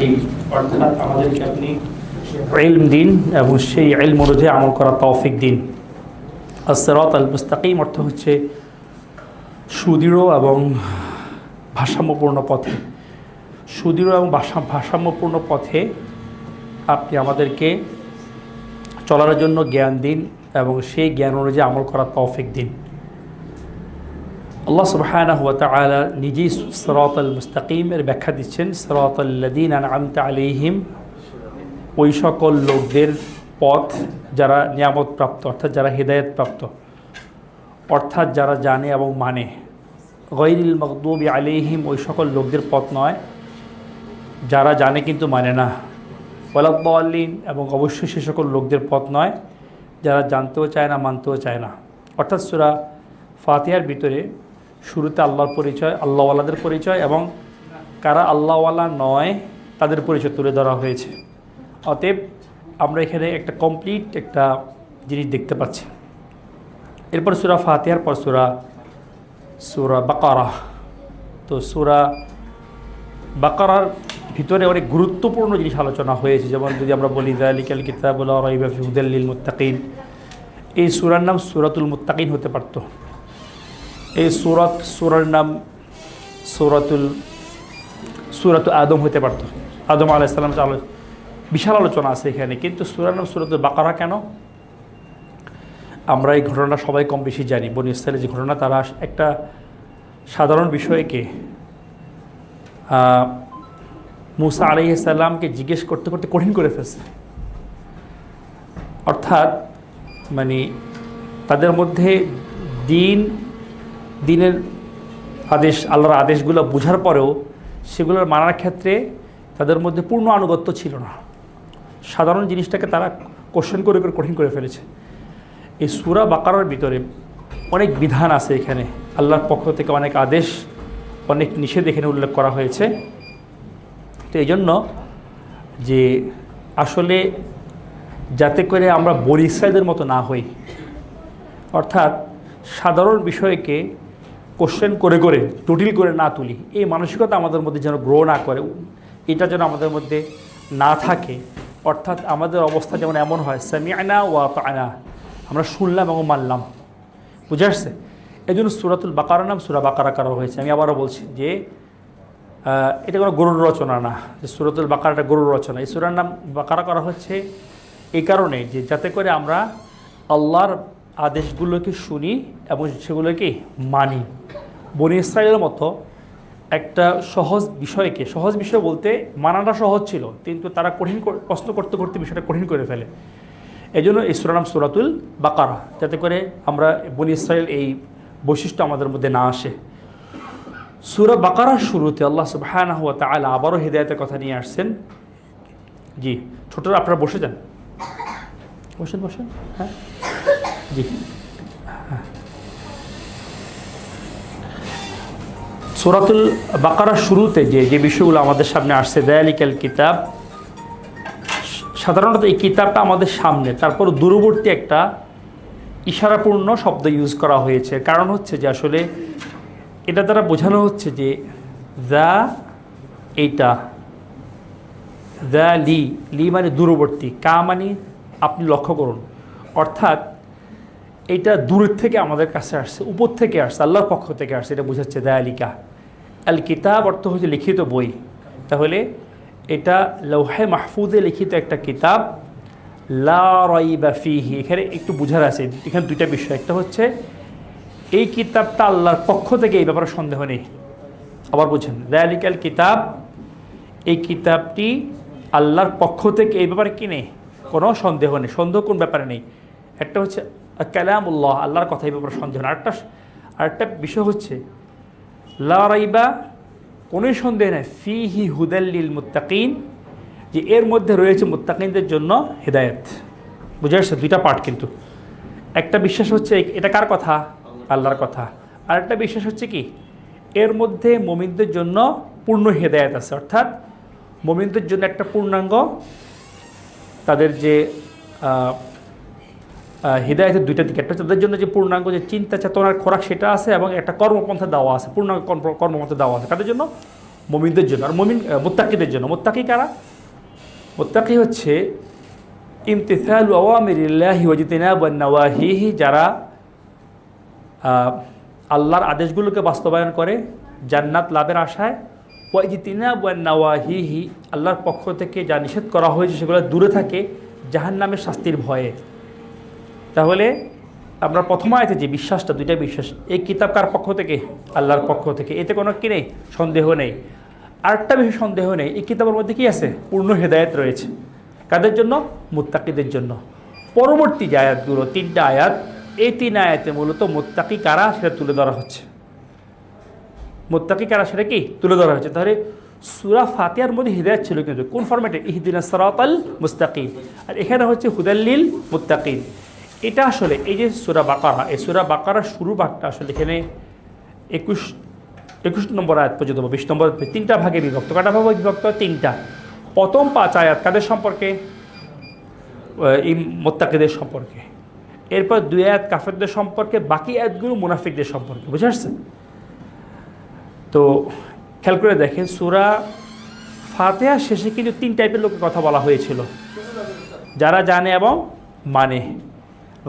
মুস্তাকিম, অর্থাৎ আমাদেরকে আপনি ইলম দিন এবং সেই ইলম অনুযায়ী আমল করার তৌফিক দিন। as-সিরাত আল-মুস্তাকিম অর্থ হচ্ছে সুদৃঢ় এবং ভারসাম্যপূর্ণ পথে। সুদৃঢ় এবং ভারসাম্যপূর্ণ পথে আপনি আমাদেরকে চলার জন্য জ্ঞান দিন এবং সেই জ্ঞান অনুযায়ী আমল করার তৌফিক দিন। আল্লাহ সুবহানাহু ওয়া তাআলা নিজেই সিরাত আল-মুস্তাকিমের ব্যাখ্যা দিচ্ছেন, সিরাতাল লাযীনা আন'আমতা আলাইহিম, ওই সকল লোকদের পথ যারা নিয়ামত প্রাপ্ত, অর্থাৎ যারা হিদায়াত প্রাপ্ত, অর্থাৎ যারা জানে এবং মানে। গায়রিল মাগদুবি আলাইহিম, ওই সকল লোকদের পথ নয় যারা জানে কিন্তু মানে না। ওয়ালাদ-দাল্লিন, এবং অবশ্যই সে সকল লোকদের পথ নয় যারা জানতেও চায় না, মানতেও চায় না। অর্থাৎ সূরা ফাতিহার ভিতরে শুরুতে আল্লাহর পরিচয়, আল্লাহওয়ালাদের পরিচয় এবং কারা আল্লাহওয়ালা নয় তাদের পরিচয় তুলে ধরা হয়েছে। অতএব আমরা এখানে একটা কমপ্লিট একটা জিনিস দেখতে পাচ্ছি। এরপর সূরা ফাতিহার পর সূরা বাকারা। তো সূরা বাকারার ভিতরে অনেক গুরুত্বপূর্ণ জিনিস আলোচনা হয়েছে। যেমন যদি আমরা বলি যালিকাল কিতাবু লা রাইবা ফীহি হুদাল লিল মুত্তাকিন, এই সূরার নাম সূরাতুল মুত্তাকিন হতে পারত। এই সূরার নাম সূরাতু আদম হতে পারত। আদম আলাইহিস সালাম বিশাল আলোচনা আছে এখানে, কিন্তু সূরার নাম সূরাতুল বাকারা কেন? আমরা এই ঘটনা সবাই কম বেশি জানি। বনী ইসরাঈলের যে ঘটনা, তারা একটা সাধারণ বিষয়কে মূসা আলাইহিস সালামকে জিজ্ঞেস করতে করতে কঠিন করে ফেলছে। অর্থাৎ মানে তাদের মধ্যে দিনের আদেশ, আল্লাহর আদেশগুলো বোঝার পরেও সেগুলোর মানার ক্ষেত্রে তাদের মধ্যে পূর্ণ আনুগত্য ছিল না। সাধারণ জিনিসটাকে তারা কোশ্চেন করে করে কঠিন করে ফেলেছে। এই সূরা বাকারার ভিতরে অনেক বিধান আছে। এখানে আল্লাহর পক্ষ থেকে অনেক আদেশ, অনেক নিষেধ এখানে উল্লেখ করা হয়েছে। তো এই জন্য যে আসলে যাতে করে আমরা বনী ইসরাঈলের মতো না হই, অর্থাৎ সাধারণ বিষয়কে কোশ্চেন করে করে জটিল করে না তুলি, এই মানসিকতা আমাদের মধ্যে যেন গ্রো না করে, এটা যেন আমাদের মধ্যে না থাকে। অর্থাৎ আমাদের অবস্থা যেমন এমন হয়, সামি'না ওয়া আতা'না, আমরা শুনলাম এবং মানলাম। বুঝে আসছে? এই জন্য সূরাতুল বাকারার নাম সূরা বাকারা করা হয়েছে। আমি আবারও বলছি যে এটা কোনো গরুর রচনা না, যে সূরাতুল বাকারাটা গরুর রচনা। এই সূরার নাম বাকারা করা হচ্ছে এই কারণে যে যাতে করে আমরা আল্লাহর আদেশগুলোকে শুনি এবং সেগুলোকে মানি। বনী ইসরাঈলের মতো একটা সহজ বিষয় বলতে মানাটা সহজ ছিল, কিন্তু তারা কঠিন প্রশ্ন করতে করতে বিষয়টা কঠিন করে ফেলে। এই জন্য এই সূরার নাম সূরাতুল বাকারা, যাতে করে আমরা বনী ইসরাঈল এই বৈশিষ্ট্য আমাদের মধ্যে না আসে। সূরা বাকারার শুরুতে আল্লাহ সুবহানাহু ওয়া তাআলা আবারও হিদায়াতের কথা নিয়ে আসছেন। জি, ছোটরা আপনারা বসে যান, বসেন। হ্যাঁ জি, সূরাতুল বাকারার শুরুতে যে বিষয়গুলো আমাদের সামনে আসছে, যালিকাল কিতাব, সাধারণত এই কিতাবটা আমাদের সামনে, তারপর দূরবর্তী একটা ইশারাপূর্ণ শব্দ ইউজ করা হয়েছে। কারণ হচ্ছে যে আসলে এটা দ্বারা বোঝানো হচ্ছে যে এইটা লি মানে দূরবর্তী, কা মানে আপনি লক্ষ্য করুন। অর্থাৎ এটা দূরের থেকে আমাদের কাছে আসছে, উপর থেকে আসছে, আল্লাহর পক্ষ থেকে আসছে, এটা বোঝাচ্ছে যালিকা। আল কিতাব অর্থ হচ্ছে লিখিত বই। তাহলে এটা লৌহে মাহফুজে লিখিত একটা কিতাব, লা রাইবা ফীহি। এখানে একটু বোঝার আছে, এখানে দুইটা বিষয়। একটা হচ্ছে এই কিতাবটা আল্লাহর পক্ষ থেকে, এই ব্যাপারে সন্দেহ নেই। আবার বুঝেন, যালিকাল কিতাব, এই কিতাবটি আল্লাহর পক্ষ থেকে, এই ব্যাপারে কি নেই, কোনো সন্দেহ নেই। সন্দেহ কোন ব্যাপারে নেই? একটা হচ্ছে কালামুল্লাহ, আল্লাহর কথা, এই ব্যাপারে সন্দেহ নেই। আরেকটা বিষয় হচ্ছে লা রাইবা, কোনোই সন্দেহ নেই, ফীহি হুদাল লিল মুত্তাকিন, যে এর মধ্যে রয়েছে মুত্তাকিনদের জন্য হিদায়াত। বুঝে আসছে? দুইটা পার্ট কিন্তু। একটা বিশ্বাস হচ্ছে এটা কার কথা? আল্লাহর কথা। আর একটা বিশ্বাস হচ্ছে কি, এর মধ্যে মুমিনদের জন্য পূর্ণ হিদায়াত আছে। অর্থাৎ মুমিনদের জন্য একটা পূর্ণাঙ্গ, তাদের যে হিদায়াতের দুইটা দিক, একটা তাদের জন্য যে পূর্ণাঙ্গ যে চিন্তা চেতনার খোরাক সেটা আছে, এবং একটা কর্মপন্থা দেওয়া আছে, পূর্ণাঙ্গ কর্মপন্থা দেওয়া আছে। তাদের জন্য মুমিনদের জন্য। আর মুত্তাকিদের জন্য। মুত্তাকি কারা? মুত্তাকি হচ্ছে ইমতিসালু আওয়ামিরিল্লাহি ওয়া ইজতিনাবুন নাওয়াহিহি, যারা আল্লাহর আদেশগুলোকে বাস্তবায়ন করে জান্নাত লাভের আশায়, ওয়া ইজতিনাবুন নাওয়াহিহি, আল্লাহর পক্ষ থেকে যা নিষেধ করা হয়েছে সেগুলো দূরে থাকে জাহান্নামের শাস্তির ভয়ে। তাহলে আমরা প্রথম আয়াতে যে বিশ্বাসটা, দুইটা বিশ্বাস, এই কিতাব কার পক্ষ থেকে? আল্লাহর পক্ষ থেকে, এতে কোনো কি নেই, সন্দেহ নেই। আরেকটা বেশি সন্দেহ নেই, এই কিতাবের মধ্যে কি আছে? পূর্ণ হেদায়েত রয়েছে। কাদের জন্য? মুত্তাকিদের জন্য। পরবর্তী যে আয়াতগুলো, 3টা আয়াত, এই 3 আয়াতে মূলত মুত্তাকি কারা সেটা তুলে ধরা হচ্ছে। মুত্তাকি কারা সেটা কি তুলে ধরা হচ্ছে। তাহলে সূরা ফাতিহার মধ্যে হিদায়াত ছিল, কিন্তু কোন ফরম্যাটে? ইহদিনাস সিরাতাল মুস্তাকিম। আর এখানে হচ্ছে হুদাল্লিল মুত্তাকিন। এটা আসলে এই যে সূরা বাকারা, এই সূরা বাকারার শুরু ভাগটা আসলে এখানে 21 নম্বর আয়াত পর্যন্ত, 20 নম্বর, 3টা ভাগে বিভক্ত। কটা ভাগে বিভক্ত? 3টা। প্রথম 5 আয়াত কাদের সম্পর্কে? এই মুত্তাকিদের সম্পর্কে। এরপর 2 আয়াত কাফেরদের সম্পর্কে, বাকি আয়াতগুলো মুনাফিকদের সম্পর্কে। বুঝে আসছে? তো খেয়াল করে দেখেন, সূরা ফাতিহার শেষে কিন্তু 3 টাইপের লোকের কথা বলা হয়েছিল, যারা জানে এবং মানে।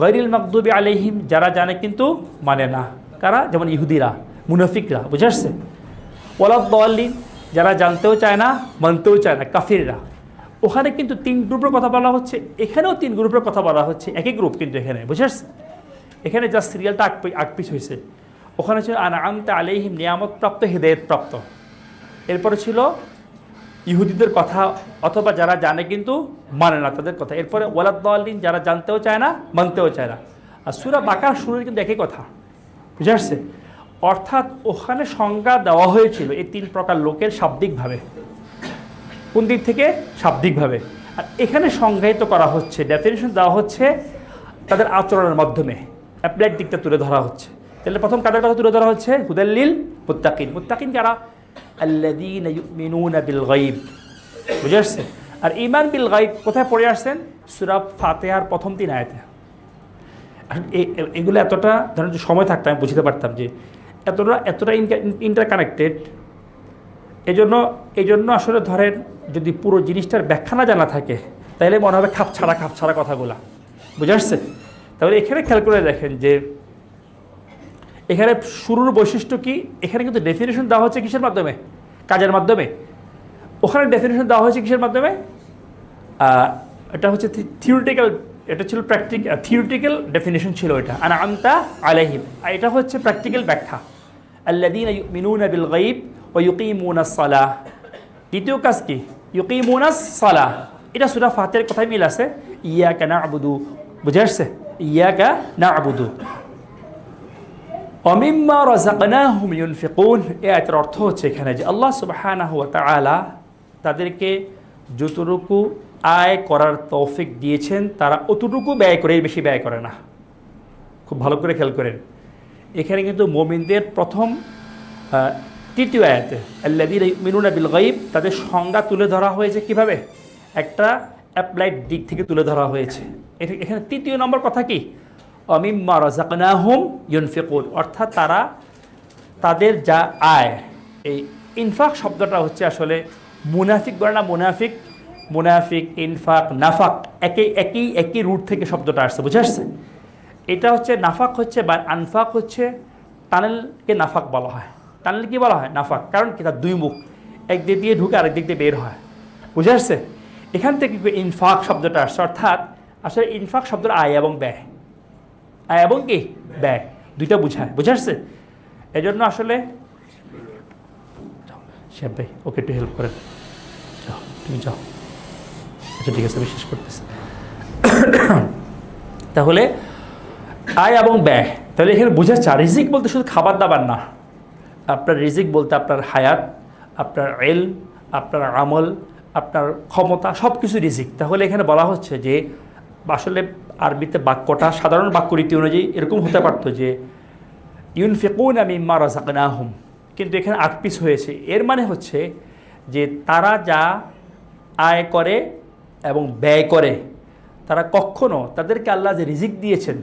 গায়রিল মাগদুবি আলাইহিম, যারা জানে কিন্তু মানে না। কারা? যেমন ইহুদিরা, মুনাফিকরা। বুঝে আসছে? ওয়ালাদ-দাল্লিন, যারা জানতেও চায় না, মানতেও চায় না, কাফিররা। ওখানে কিন্তু 3 গ্রুপের কথা বলা হচ্ছে, এখানেও 3 গ্রুপের কথা বলা হচ্ছে, একই গ্রুপ কিন্তু এখানে। বুঝে আসছে? এখানে যা সিরিয়ালটা আকপিস হয়েছে, ওখানে ছিল আনআমতা আলাইহিম, নিয়ামত প্রাপ্ত, হেদায়েত প্রাপ্ত। এরপরে ছিল ইহুদিদের কথা, অথবা যারা জানে কিন্তু মানে না, তাদের কথা। এরপরে ওয়ালাদ-দাল্লিন, যারা জানতেও চায় না, মানতেও চায় না। আর সূরা বাকারা শুরুতে কিন্তু একই কথা। বুঝে আসছে? অর্থাৎ ওখানে সংজ্ঞা দেওয়া হয়েছিল এই 3 প্রকার লোকের শাব্দিকভাবে। কোন দিক থেকে? শাব্দিকভাবে। আর এখানে সংজ্ঞায়িত করা হচ্ছে, ডেফিনিশন দেওয়া হচ্ছে তাদের আচরণের মাধ্যমে, অ্যাপ্লাইড দিকটা তুলে ধরা হচ্ছে। তাহলে প্রথম কাদের কথা তুলে ধরা হচ্ছে? হুদাল্লিল মুত্তাকিন। মুত্তাকিন কারা? আল্লাযীনা ইউমিনুনা বিল গায়ব। বুঝে আসছে? আর ঈমান বিল গায়ব কোথায় পড়ে আসছেন? সূরা ফাতিহার প্রথম 3 আয়াতে। এগুলো এতটা, ধরেন যে সময় থাকতে আমি বুঝতে পারতাম যে এতটা ইন্টারকানেক্টেড। এই জন্য আসলে ধরেন যদি পুরো জিনিসটার ব্যাখ্যা না জানা থাকে, তাহলে মনে হবে খাপ ছাড়া কথাগুলা। বুঝে আসছে? তাহলে এখানে খেয়াল করে দেখেন যে এখানে শুরুর বৈশিষ্ট্য কি। এখানে কিন্তু ডেফিনেশন দেওয়া হচ্ছে কিসের মাধ্যমে? কাজের মাধ্যমে। ওখানে ডেফিনেশন দেওয়া হয়েছে কিসের মাধ্যমে? এটা হচ্ছে থিওরিটিক্যাল, এটা ছিল থিওরিটিক্যাল ডেফিনেশন ছিল এটা, আনআমতা আলাইহিম। আর এটা হচ্ছে প্র্যাকটিক্যাল ব্যাখ্যা, আল্লাযীনা ইউমিনুনা বিল গায়ব ওয়া ইউকিমুনাস সালাহ। দ্বিতীয় কাজ কি? ইউকিমুনাস সালাহ। এটা সূরা ফাতিহার কথায় মিল আছে, ইয়াকা না'বুদু। বুঝে আসছে? ইয়াকা না'বুদু ওয়া মিম্মা রাযাকনাহুম ইউনফিকুন। এই আয়াতের অর্থ হচ্ছে এখানে যে আল্লাহ সুবহানাহু ওয়া তাআলা তাদেরকে যতটুকু আয় করার তৌফিক দিয়েছেন, তারা অতটুকু ব্যয় করে, বেশি ব্যয় করে না। খুব ভালো করে খেয়াল করেন, এখানে কিন্তু মুমিনদের প্রথম 3য় আয়াতে আল্লাযীনা ইউমিনুনা বিল গায়ব, তাদের সংজ্ঞা তুলে ধরা হয়েছে কিভাবে? একটা অ্যাপ্লাইড দিক থেকে তুলে ধরা হয়েছে। এখানে 3য় নম্বর কথা কি? ওয়া মিম্মা রাযাকনাহুম ইউনফিকুন, অর্থাৎ তারা তাদের যা আয়, এই ইনফাক শব্দটা হচ্ছে আসলে মুনাফিক বলে না, মুনাফিক, ইনফাক, নাফাক একই রুট থেকে শব্দটা আসছে। বুঝে আসছে? এটা হচ্ছে নাফাক হচ্ছে বা আনফাক হচ্ছে, টানেলকে নাফাক বলা হয়। টানেল কি বলা হয়? নাফাক। কারণ কি? তার 2 মুখ, এক দিক দিয়ে ঢুকে আরেক দিক দিয়ে বের হয়। বুঝে আসছে? এখান থেকে ইনফাক শব্দটা আসছে। অর্থাৎ আসলে ইনফাক শব্দের আয় এবং ব্যয়, আয় এবং কি ব্যয়, দুইটা বুঝায়। বুঝে আসছে? এই জন্য আসলে শেখ ভাই ওকে একটু হেল্প করেন, যাও তুমি যাও। আচ্ছা ঠিক আছে, বিশ্বাস করতেছি। তাহলে আয় এবং ব্যয়, তাহলে এখানে বোঝাচ্ছে রিজিক বলতে শুধু খাবার দাবার না। আপনার রিজিক বলতে আপনার হায়াত, আপনার ইলম, আপনার আমল, আপনার ক্ষমতা, সব কিছু রিজিক। তাহলে এখানে বলা হচ্ছে যে আসলে আরবিতে বাক্যটা সাধারণ বাক্য রীতি অনুযায়ী এরকম হতে পারতো যে ইউনফিকুনা মিম্মা রাযাকনাহুম, কিন্তু এখানে 8 পিস হয়েছে। এর মানে হচ্ছে যে তারা যা আয় করে এবং ব্যয় করে, তারা কখনো তাদেরকে আল্লাহ যে রিজিক দিয়েছেন,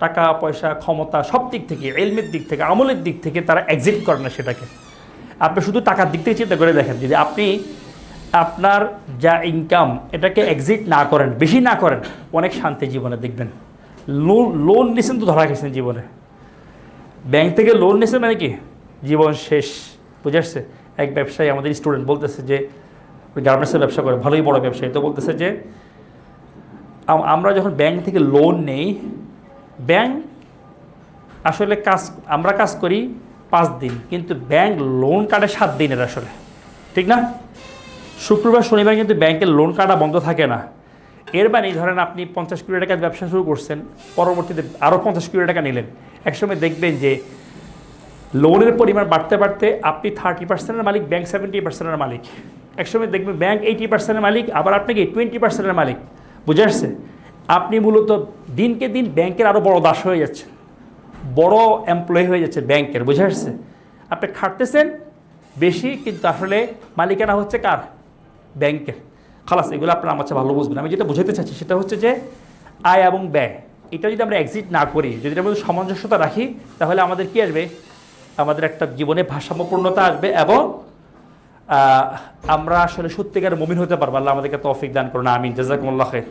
টাকা পয়সা, ক্ষমতা, সব দিক থেকে, ইলমের দিক থেকে, আমলের দিক থেকে তারা এক্সিট করে না সেটাকে। আপনি শুধু টাকার দিক থেকে চিন্তা করে দেখেন, যদি আপনি আপনার যা ইনকাম এটাকে এক্সিট না করেন, বেশি না করেন, অনেক শান্তি জীবনে দেখবেন। লোন নিয়েছেন তো ধরা গেছেন জীবনে, ব্যাংক থেকে লোন নিয়েছেন মানে কি জীবন শেষ, বুঝে আসছে? এক ব্যবসায়ী আমাদের স্টুডেন্ট বলতেছে যে গার্মেন্টসের ব্যবসা করে, ভালোই বড় ব্যবসায়ী, তো বলতেছে যে আমরা যখন ব্যাংক থেকে লোন নেই, ব্যাংক আসলে আমরা কাজ করি 5 দিন, কিন্তু ব্যাংক লোন কাটে 7 দিনের আসলে, ঠিক না? শুক্রবার শনিবার কিন্তু ব্যাংকের লোন কাটা বন্ধ থাকে না। এর মানে ধরেন আপনি 50 কোটি টাকার ব্যবসা শুরু করছেন, পরবর্তীতে আরও 50 কোটি টাকা নিলেন, একসময় দেখবেন যে লোনের পরিমাণ বাড়তে বাড়তে আপনি 30%-এর মালিক, ব্যাংক 70%-এর মালিক, একসময় দেখবেন ব্যাংক 80%-এর মালিক, আবার আপনাকে 20%-এর মালিক, বুঝে আসছে? আপনি মূলত দিনকে দিন ব্যাংকের আরও বড় দাস হয়ে যাচ্ছে, বড় এমপ্লয়ি হয়ে যাচ্ছে ব্যাংকের, বুঝে আসছে? আপনি খাটতেছেন বেশি, কিন্তু আসলে মালিকানা হচ্ছে কার? ব্যাংকের। খালাস, এগুলো আপনারা আমার কাছে ভালো বুঝবেন। আমি যেটা বোঝাতে চাচ্ছি সেটা হচ্ছে যে আয় এবং ব্যয়, এটা যদি আমরা এক্সিট না করি, যদি এটার মধ্যে সামঞ্জস্যতা রাখি, তাহলে আমাদের কি আসবে? আমাদের একটা জীবনে ভারসাম্যপূর্ণতা আসবে, এবং আমরা আসলে সত্যিকার মুমিন হতে পারবো। আল্লাহ আমাদেরকে তৌফিক দান করুন, আমিন। জাযাকুমুল্লাহ খাইর।